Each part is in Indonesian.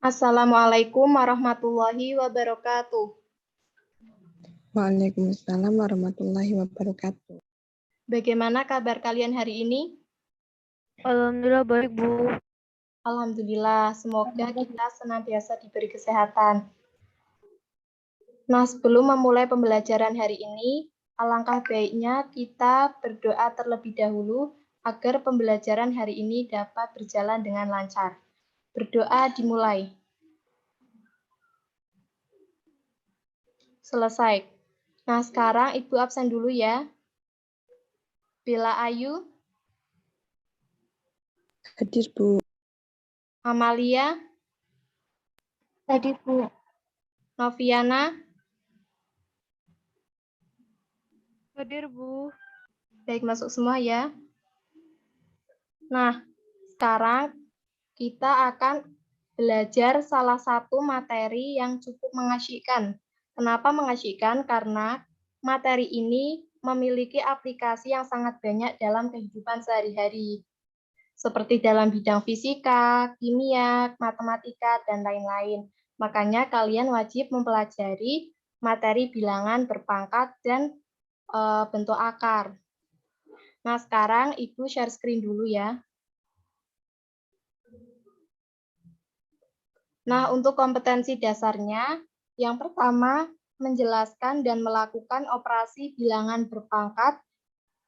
Assalamualaikum warahmatullahi wabarakatuh. Waalaikumsalam warahmatullahi wabarakatuh. Bagaimana kabar kalian hari ini? Alhamdulillah baik, Bu. Alhamdulillah, semoga kita senantiasa diberi kesehatan. Nah, sebelum memulai pembelajaran hari ini, alangkah baiknya kita berdoa terlebih dahulu agar pembelajaran hari ini dapat berjalan dengan lancar. Berdoa dimulai. Selesai. Nah, sekarang Ibu absen dulu ya. Bella Ayu, Hadir, Bu. Amalia, Tadi, Bu. Noviana, Hadir, Bu. baik masuk semua ya. Nah, sekarang kita akan belajar salah satu materi yang cukup mengasyikkan. Kenapa mengasyikkan? Karena materi ini memiliki aplikasi yang sangat banyak dalam kehidupan sehari-hari. Seperti dalam bidang fisika, kimia, matematika, dan lain-lain. Makanya kalian wajib mempelajari materi bilangan berpangkat dan bentuk akar. Nah, sekarang Ibu share screen dulu ya. Nah, untuk kompetensi dasarnya, yang pertama, menjelaskan dan melakukan operasi bilangan berpangkat,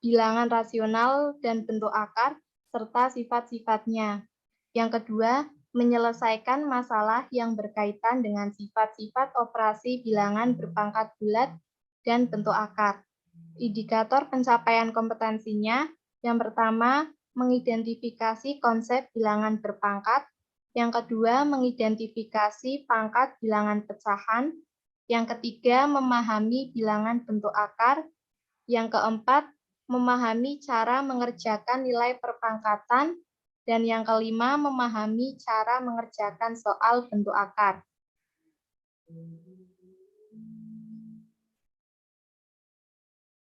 bilangan rasional, dan bentuk akar, serta sifat-sifatnya. Yang kedua, menyelesaikan masalah yang berkaitan dengan sifat-sifat operasi bilangan berpangkat bulat dan bentuk akar. Indikator pencapaian kompetensinya, yang pertama, mengidentifikasi konsep bilangan berpangkat, yang kedua, mengidentifikasi pangkat bilangan pecahan, yang ketiga, memahami bilangan bentuk akar, yang keempat, memahami cara mengerjakan nilai perpangkatan, dan yang kelima, memahami cara mengerjakan soal bentuk akar.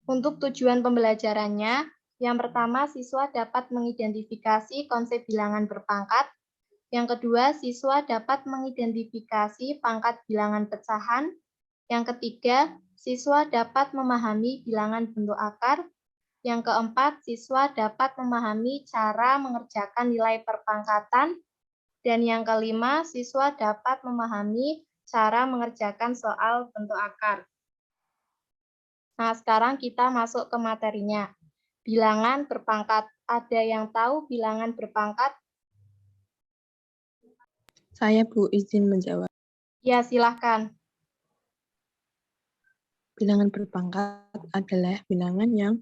Untuk tujuan pembelajarannya, yang pertama, siswa dapat mengidentifikasi konsep bilangan berpangkat. Yang kedua, siswa dapat mengidentifikasi pangkat bilangan pecahan. Yang ketiga, siswa dapat memahami bilangan bentuk akar. Yang keempat, siswa dapat memahami cara mengerjakan nilai perpangkatan. Dan yang kelima, siswa dapat memahami cara mengerjakan soal bentuk akar. Nah, sekarang kita masuk ke materinya. Bilangan berpangkat. Ada yang tahu bilangan berpangkat? Saya, Bu, izin menjawab. Ya, silahkan. Bilangan berpangkat adalah bilangan yang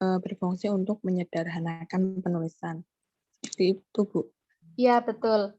berfungsi untuk menyederhanakan penulisan. Seperti itu, Bu. Ya, betul.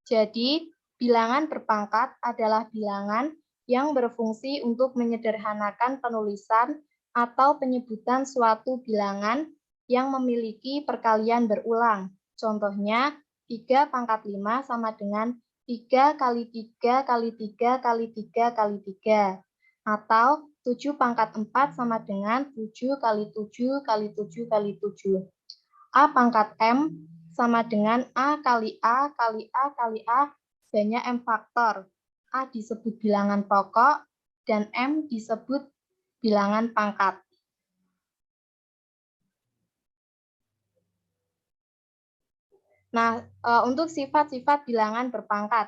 Jadi, bilangan berpangkat adalah bilangan yang berfungsi untuk menyederhanakan penulisan atau penyebutan suatu bilangan yang memiliki perkalian berulang. Contohnya, 3 pangkat 5 sama dengan 3 kali 3 kali 3 kali 3 kali 3. Atau 7 pangkat 4 sama dengan 7 kali 7 kali 7 kali 7. A pangkat M sama dengan A kali A kali A kali A banyak M faktor. A disebut bilangan pokok dan M disebut bilangan pangkat. Nah, untuk sifat-sifat bilangan berpangkat.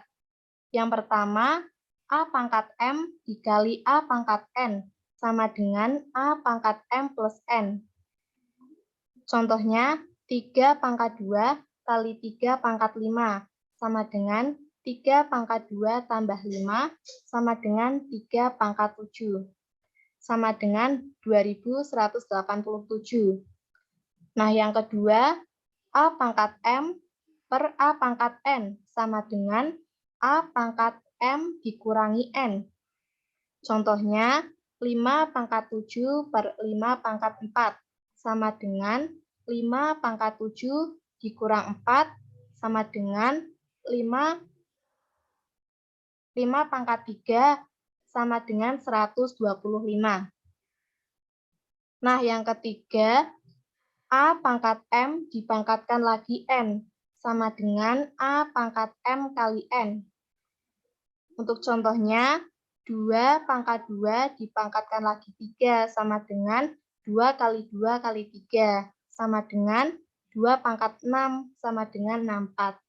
Yang pertama, A pangkat M dikali A pangkat N sama dengan A pangkat M plus N. Contohnya, 3 pangkat 2 kali 3 pangkat 5 sama dengan 3 pangkat 2 tambah 5 sama dengan 3 pangkat 7. Sama dengan 2187. Nah, yang kedua, A pangkat M per A pangkat N sama dengan A pangkat M dikurangi N. Contohnya, 5 pangkat 7 per 5 pangkat 4 sama dengan 5 pangkat 7 dikurang 4 sama dengan 5 pangkat 3 sama dengan 125. Nah, yang ketiga, A pangkat M dipangkatkan lagi N sama dengan A pangkat M kali N. Untuk contohnya, 2 pangkat 2 dipangkatkan lagi 3 sama dengan 2 kali 2 kali 3 sama dengan 2 pangkat 6 sama dengan 64.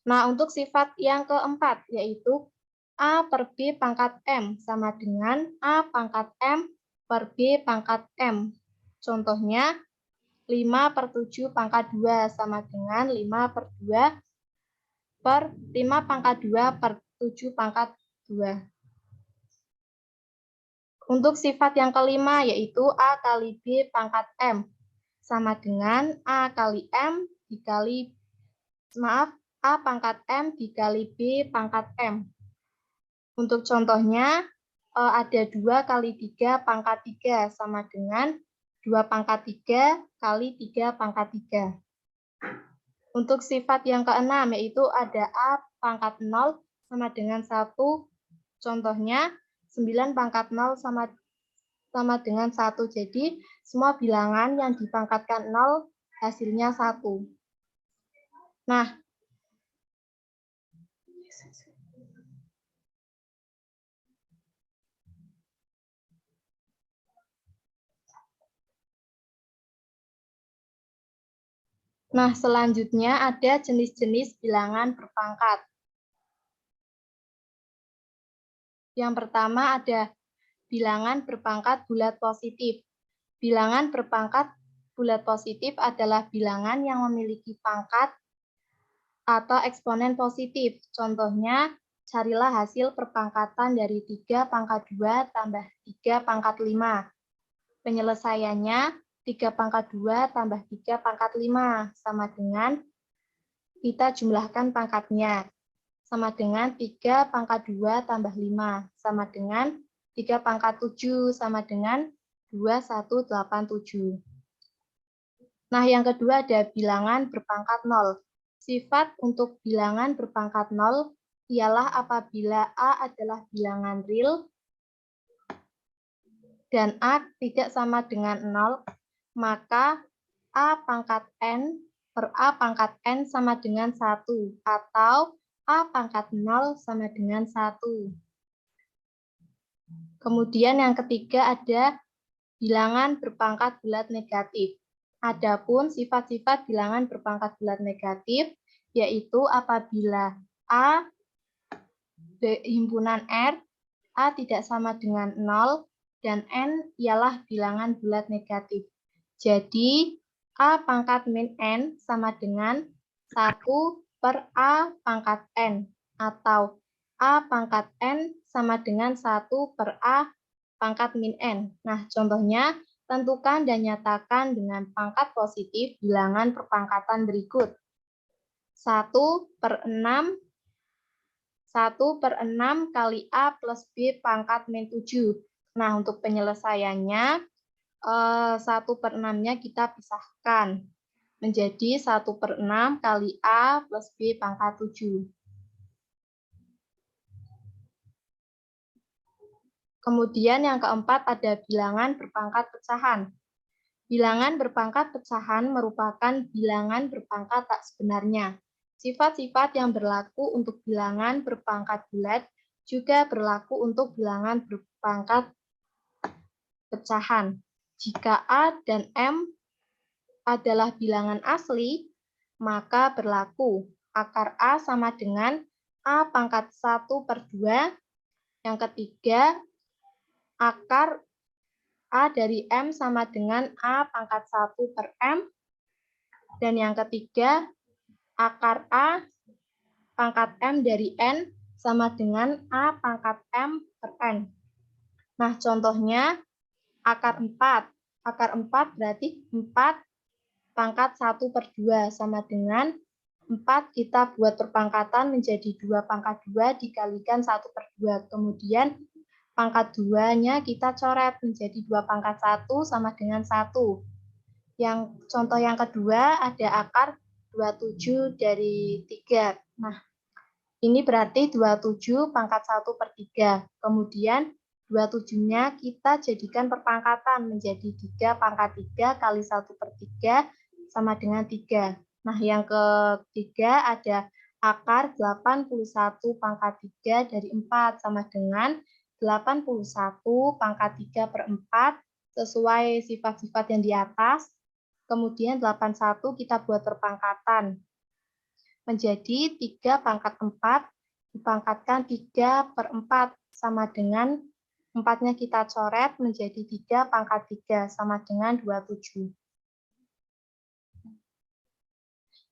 Nah, untuk sifat yang keempat, yaitu A per B pangkat M sama dengan A pangkat M per B pangkat M. Contohnya, 5 per 7 pangkat 2 sama dengan 5 per 2 per 5 pangkat 2 per 7 pangkat 2. Untuk sifat yang kelima, yaitu A kali B pangkat M sama dengan A kali M dikali, A pangkat M dikali B pangkat M. Untuk contohnya, ada 2 kali 3 pangkat 3 sama dengan 2 pangkat 3 kali 3 pangkat 3. Untuk sifat yang keenam, yaitu ada A pangkat 0 sama dengan 1. Contohnya, 9 pangkat 0 sama dengan 1. Jadi, semua bilangan yang dipangkatkan 0 hasilnya 1. Nah, selanjutnya ada jenis-jenis bilangan berpangkat. Yang pertama ada bilangan berpangkat bulat positif. Bilangan berpangkat bulat positif adalah bilangan yang memiliki pangkat atau eksponen positif. Contohnya, carilah hasil perpangkatan dari 3 pangkat 2 tambah 3 pangkat 5. Penyelesaiannya 3 pangkat 2 tambah 3 pangkat 5 sama dengan kita jumlahkan pangkatnya. Sama dengan 3 pangkat 2 tambah 5 sama dengan 3 pangkat 7 sama dengan 2187. Nah, yang kedua ada bilangan berpangkat 0. Sifat untuk bilangan berpangkat 0 ialah apabila A adalah bilangan real dan A tidak sama dengan 0, maka A pangkat N per A pangkat N sama dengan 1, atau A pangkat 0 sama dengan 1. Kemudian yang ketiga ada bilangan berpangkat bulat negatif. Adapun sifat-sifat bilangan berpangkat bulat negatif yaitu apabila A himpunan R, A tidak sama dengan 0, dan N ialah bilangan bulat negatif. Jadi, A pangkat min N sama dengan 1 per A pangkat N, atau A pangkat N sama dengan 1 per A pangkat min N. Nah, contohnya, tentukan dan nyatakan dengan pangkat positif bilangan perpangkatan berikut. 1 per 6 kali A plus B pangkat min 7. Nah, untuk penyelesaiannya, 1 per 6-nya kita pisahkan menjadi 1 per 6 kali A plus B pangkat 7. Kemudian yang keempat ada bilangan berpangkat pecahan. Bilangan berpangkat pecahan merupakan bilangan berpangkat tak sebenarnya. Sifat-sifat yang berlaku untuk bilangan berpangkat bulat juga berlaku untuk bilangan berpangkat pecahan. Jika A dan M adalah bilangan asli, maka berlaku akar A sama dengan A pangkat 1 per 2. Yang ketiga, akar A dari M sama dengan A pangkat 1 per M. Dan yang ketiga, akar A pangkat M dari N sama dengan A pangkat M per N. Nah, contohnya akar 4. Akar 4 berarti 4 pangkat 1 per 2 sama dengan 4 kita buat perpangkatan menjadi 2 pangkat 2 dikalikan 1 per 2. Kemudian pangkat 2-nya kita coret menjadi 2 pangkat 1 sama dengan 1. Yang contoh yang kedua ada akar 27 dari 3. Nah, ini berarti 27 pangkat 1 per 3. Kemudian 27-nya kita jadikan perpangkatan menjadi 3 pangkat 3 kali 1 per 3 sama dengan 3. Nah, yang ketiga ada akar 81 pangkat 3 dari 4 sama dengan 81 pangkat 3 per 4 sesuai sifat-sifat yang di atas. Kemudian 81 kita buat perpangkatan. Menjadi 3 pangkat 4 dipangkatkan 3 per 4 sama dengan 4-nya kita coret menjadi 3 pangkat 3 sama dengan 27.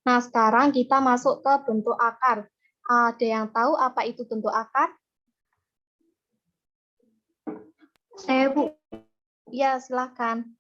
Nah, sekarang kita masuk ke bentuk akar. Ada yang tahu apa itu bentuk akar? Saya, Bu. Ya, silakan.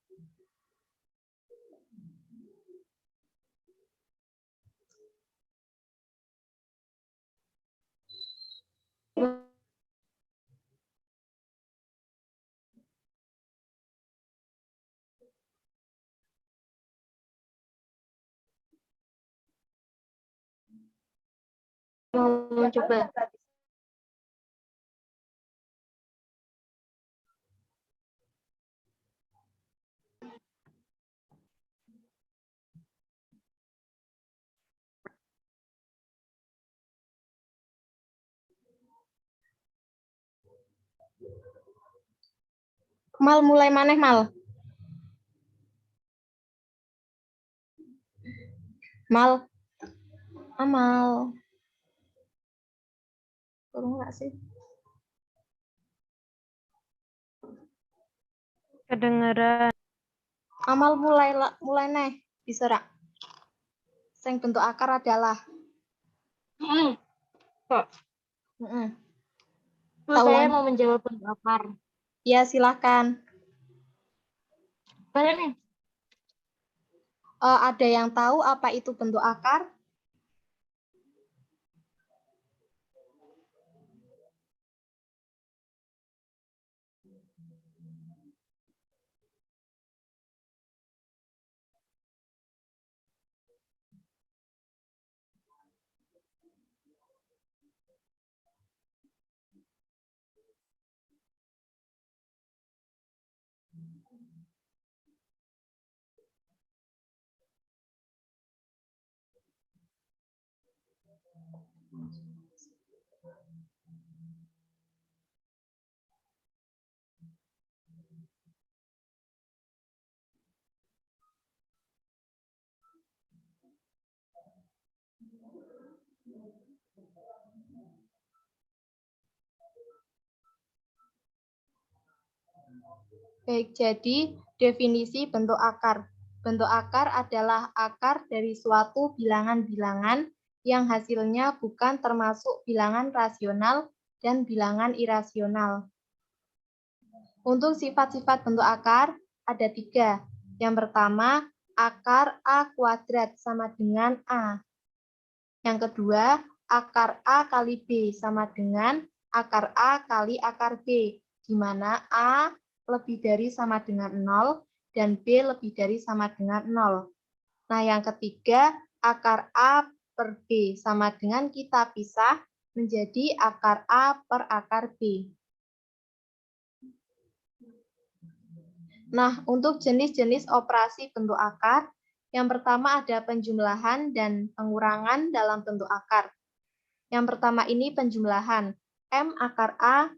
Mau coba. Mal, mulai maneh, Mal. Mal. Amal. Turun nggak sih? Kedengeran. Amal mulai neh. Bisa rak? Sing bentuk akar adalah. Kok? Bu, Tak saya ulang. mau menjawab bentuk akar. Ya, silakan. Boleh nih. Ada yang tahu apa itu bentuk akar? Baik, jadi definisi bentuk akar. Bentuk akar adalah akar dari suatu bilangan-bilangan yang hasilnya bukan termasuk bilangan rasional dan bilangan irasional. Untuk sifat-sifat bentuk akar ada 3. Yang pertama, akar A kuadrat sama dengan A. Yang kedua, akar A kali B sama dengan akar A kali akar B, di mana A lebih dari sama dengan 0 dan B lebih dari sama dengan 0. Nah, yang ketiga, akar A per B sama dengan kita pisah menjadi akar A per akar B. Nah, untuk jenis-jenis operasi bentuk akar, yang pertama ada penjumlahan dan pengurangan dalam bentuk akar. Yang pertama ini penjumlahan. M akar A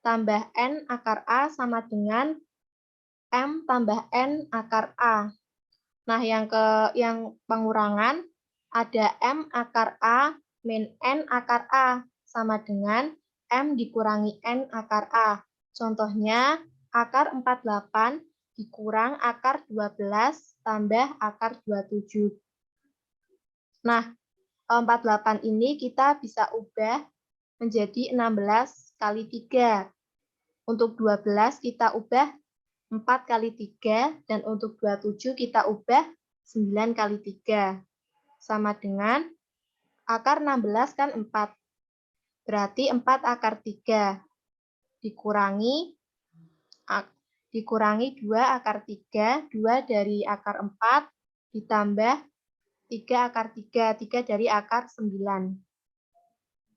tambah N akar A sama dengan M tambah N akar A. Nah, yang pengurangan ada M akar A min N akar A sama dengan M dikurangi N akar A. Contohnya, akar 48 dikurang akar 12 tambah akar 27. Nah, 48 ini kita bisa ubah menjadi 16 kali 3. Untuk 12 kita ubah 4 kali 3, dan untuk 27 kita ubah 9 kali 3. Sama dengan akar 16 kan 4. Berarti 4 akar 3 dikurangi 2 akar 3, 2 dari akar 4 ditambah 3 akar 3, 3 dari akar 9.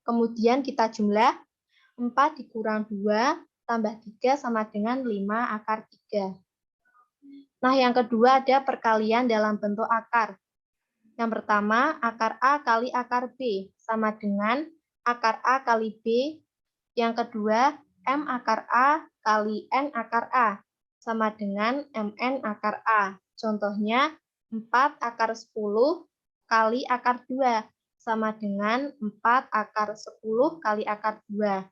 Kemudian kita jumlah 4 dikurang 2 tambah 3 sama dengan 5 akar 3. Nah, yang kedua ada perkalian dalam bentuk akar. Yang pertama, akar A kali akar B sama dengan akar A kali B. Yang kedua, M akar A kali N akar A sama dengan MN akar A. Contohnya, 4 akar 10 kali akar 2 sama dengan 4 akar 10 kali akar 2.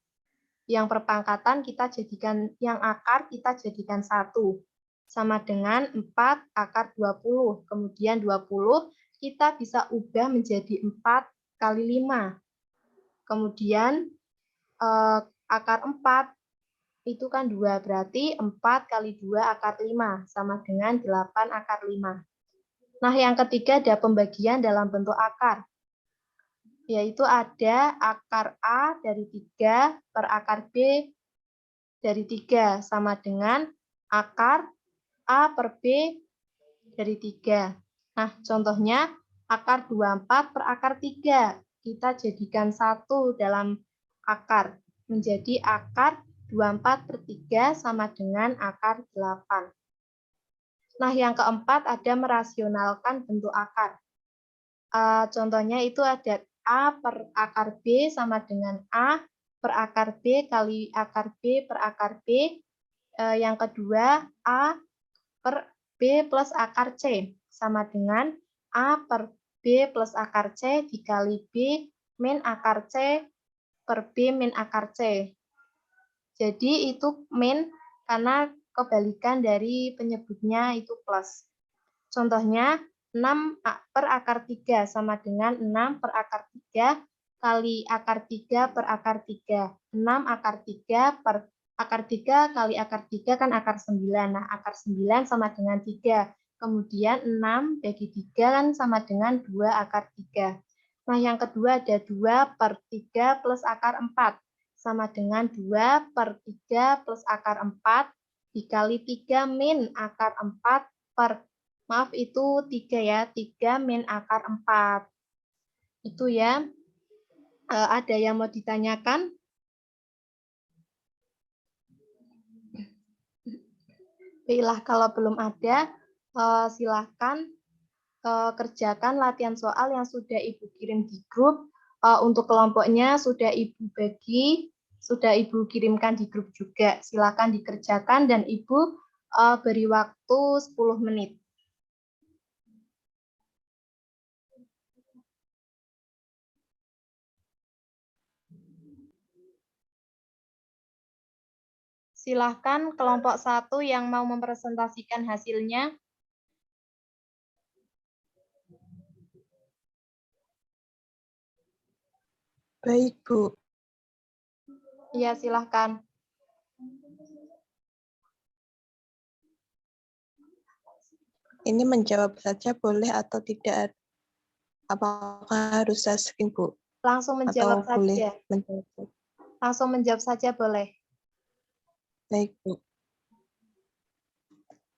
Yang perpangkatan kita jadikan, yang akar kita jadikan 1. Sama dengan 4 akar 20. Kemudian 20 kita bisa ubah menjadi 4 kali 5. Kemudian akar 4 itu kan 2, berarti 4 kali 2 akar 5 sama dengan 8 akar 5. Nah, yang ketiga ada pembagian dalam bentuk akar, yaitu ada akar A dari 3 per akar B dari 3 sama dengan akar A per B dari 3. Nah, contohnya akar 24 per akar 3. Kita jadikan 1 dalam akar, menjadi akar 24 per 3 sama dengan akar 8. Nah, yang keempat ada merasionalkan bentuk akar. Contohnya itu ada A per akar B sama dengan A per akar B kali akar B per akar B. Yang kedua, A per B plus akar C sama dengan A per B plus akar C dikali B min akar C per B min akar C. Jadi itu min karena kebalikan dari penyebutnya itu plus. Contohnya, 6 per akar 3 sama dengan 6 per akar 3 kali akar 3 per akar 3. 6 akar 3 per akar 3 kali akar 3 kan akar 9. Nah, akar 9 sama dengan 3. Kemudian 6 bagi 3 kan sama dengan 2 akar 3. Nah, yang kedua ada 2 per 3 plus akar 4. Sama dengan 2 per 3 plus akar 4 dikali 3 min akar 4 per, maaf itu 3 ya, 3 min akar 4. Itu ya. Ada yang mau ditanyakan? Baiklah, kalau belum ada, silahkan kerjakan latihan soal yang sudah Ibu kirim di grup. Untuk kelompoknya sudah Ibu bagi, sudah Ibu kirimkan di grup juga. Silakan dikerjakan dan Ibu beri waktu 10 menit. Silahkan kelompok 1 yang mau mempresentasikan hasilnya. Baik, Bu. Iya, silahkan. Ini menjawab saja boleh atau tidak? Apakah harus saya screen, Bu? Langsung menjawab Atau boleh saja. menjawab? Langsung menjawab saja boleh. Baik, Bu.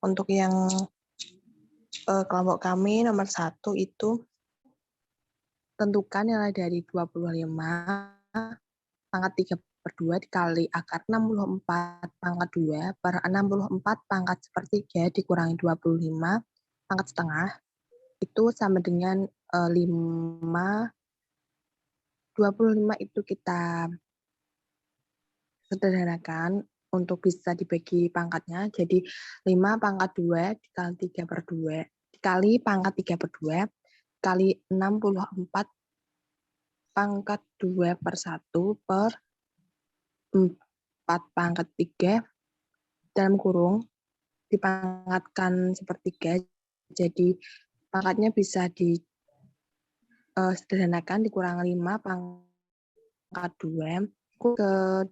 Untuk yang kelompok kami nomor 1 itu tentukan nilai dari 25 pangkat 3/2 dikali akar 64 pangkat 2 per 64 pangkat sepertiga dikurangi 25 pangkat setengah itu sama dengan 5. 25 itu kita sederhanakan untuk bisa dibagi pangkatnya. Jadi 5 pangkat 2 dikali 3/2 dikali pangkat 3/2 kali 64 pangkat 2/1 per 4 pangkat 3 dalam kurung dipangkatkan sepertiga. Jadi pangkatnya bisa sederhanakan dikurangi 5 pangkat 2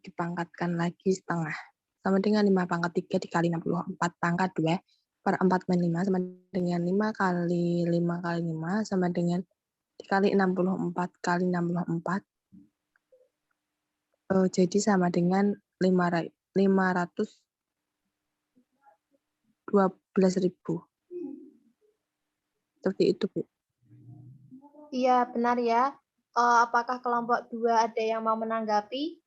dipangkatkan lagi setengah sama dengan 5 pangkat 3 dikali 64 pangkat 2 per 4 min 5 sama dengan 5 kali 5 kali 5 sama dengan dikali 64 kali 64 jadi sama dengan 512.000. Seperti itu, Bu. Iya, benar ya. Apakah kelompok 2 ada yang mau menanggapi?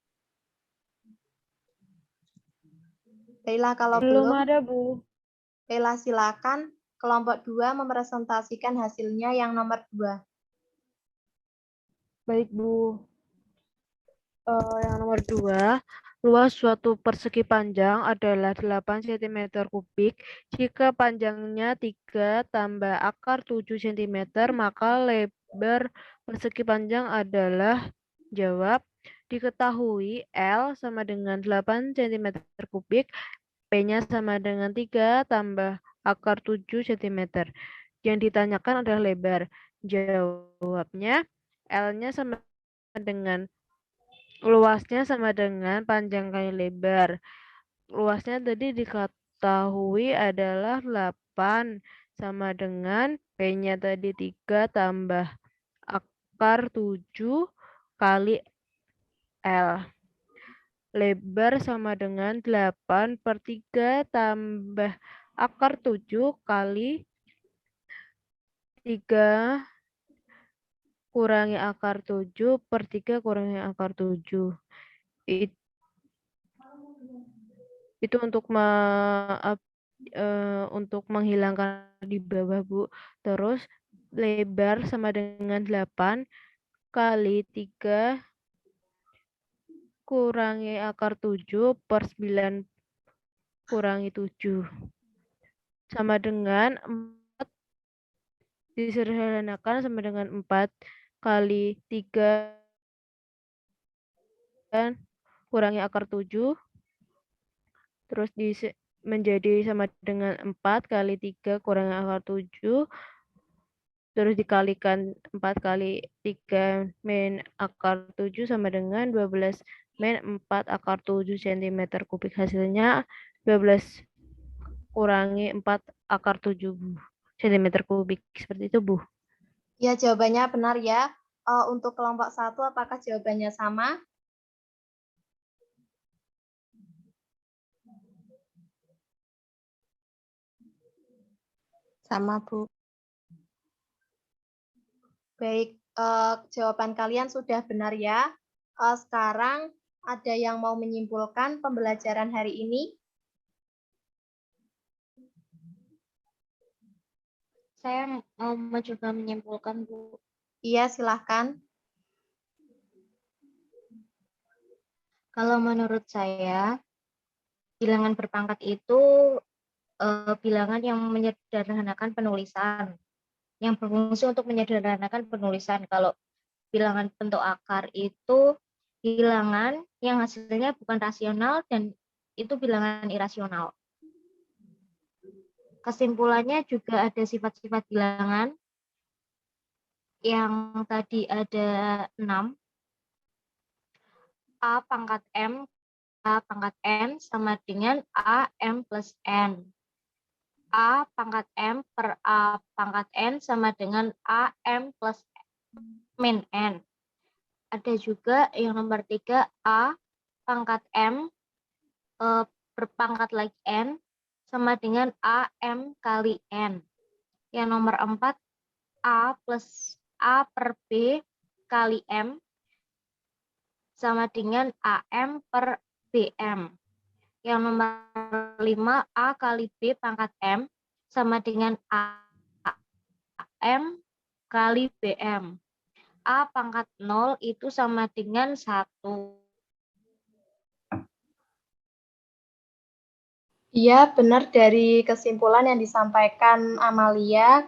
Baiklah, kalau Belum belum, ada, Bu. Baiklah silakan Kelompok 2 mepresentasikan hasilnya yang nomor 2. Baik, Bu. Yang nomor 2, luas suatu persegi panjang adalah 8 cm kubik. Jika panjangnya 3 tambah akar 7 cm, maka lebar persegi panjang adalah, jawab, diketahui L sama dengan 8 cm kubik, P-nya sama dengan 3 tambah akar 7 cm. Yang ditanyakan adalah lebar. Jawabnya, L-nya sama dengan luasnya sama dengan panjang kali lebar. Luasnya tadi diketahui adalah 8 sama dengan P-nya tadi 3 tambah akar 7 kali L. Lebar sama dengan 8/3 tambah akar 7 kali 3 kurangi akar 7/3 kurangi akar 7. Itu untuk menghilangkan di bawah, Bu. Terus lebar sama dengan 8 kali 3 kurangi akar 7/9 kurangi 7. Sama dengan 4 disederhanakan sama dengan 4 kali 3 kurangi akar 7. Terus menjadi sama dengan 4 kali 3 kurangi akar 7. Terus dikalikan 4 kali 3 min akar 7 sama dengan 12 min 4 akar 7 cm kubik. Hasilnya 12 kurangi 4 akar 7 cm kubik. Seperti itu, Bu. Ya, jawabannya benar ya. Untuk kelompok 1, apakah jawabannya sama? Sama, Bu. Baik, jawaban kalian sudah benar ya. Sekarang ada yang mau menyimpulkan pembelajaran hari ini? Saya mau mencoba menyimpulkan, Bu. Iya, silahkan. Kalau menurut saya, bilangan berpangkat itu bilangan yang menyederhanakan penulisan. Yang berfungsi untuk menyederhanakan penulisan. Kalau bilangan bentuk akar itu bilangan yang hasilnya bukan rasional dan itu bilangan irasional. Kesimpulannya juga ada sifat-sifat bilangan yang tadi ada 6. A pangkat M, A pangkat N sama dengan AM plus N. A pangkat M per A pangkat N sama dengan AM plus min N. Ada juga yang nomor 3, A pangkat M berpangkat lagi N sama dengan AM kali N. Yang nomor 4, A plus A per B kali M sama dengan AM per BM. Yang nomor 5, A kali B pangkat M sama dengan AM kali BM. A pangkat 0 itu sama dengan 1. Iya, benar dari kesimpulan yang disampaikan Amalia.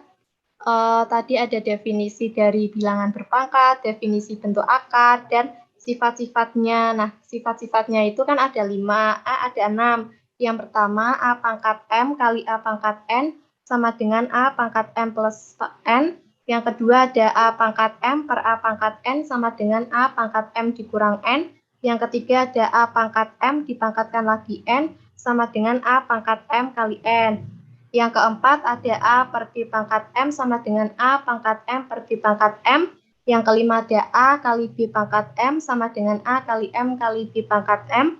Tadi ada definisi dari bilangan berpangkat, definisi bentuk akar, dan sifat-sifatnya. Nah, sifat-sifatnya itu kan ada 5, ada 6. Yang pertama, A pangkat M kali A pangkat N sama dengan A pangkat M plus N. Yang kedua ada A pangkat M per A pangkat N sama dengan A pangkat M dikurang N. Yang ketiga ada A pangkat M dipangkatkan lagi N sama dengan A pangkat M kali N. Yang keempat ada A per B pangkat M sama dengan A pangkat M per B pangkat M. Yang kelima ada A kali B pangkat M sama dengan A kali M kali B pangkat M.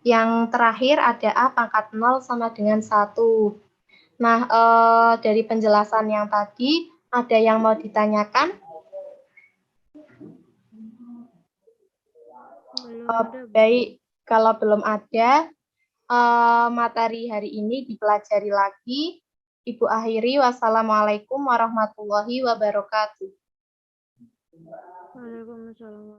Yang terakhir ada A pangkat 0 sama dengan 1. Nah, dari penjelasan yang tadi, ada yang mau ditanyakan? Baik, kalau belum ada, materi hari ini dipelajari lagi, Ibu akhiri, wassalamualaikum warahmatullahi wabarakatuh. Waalaikumsalam.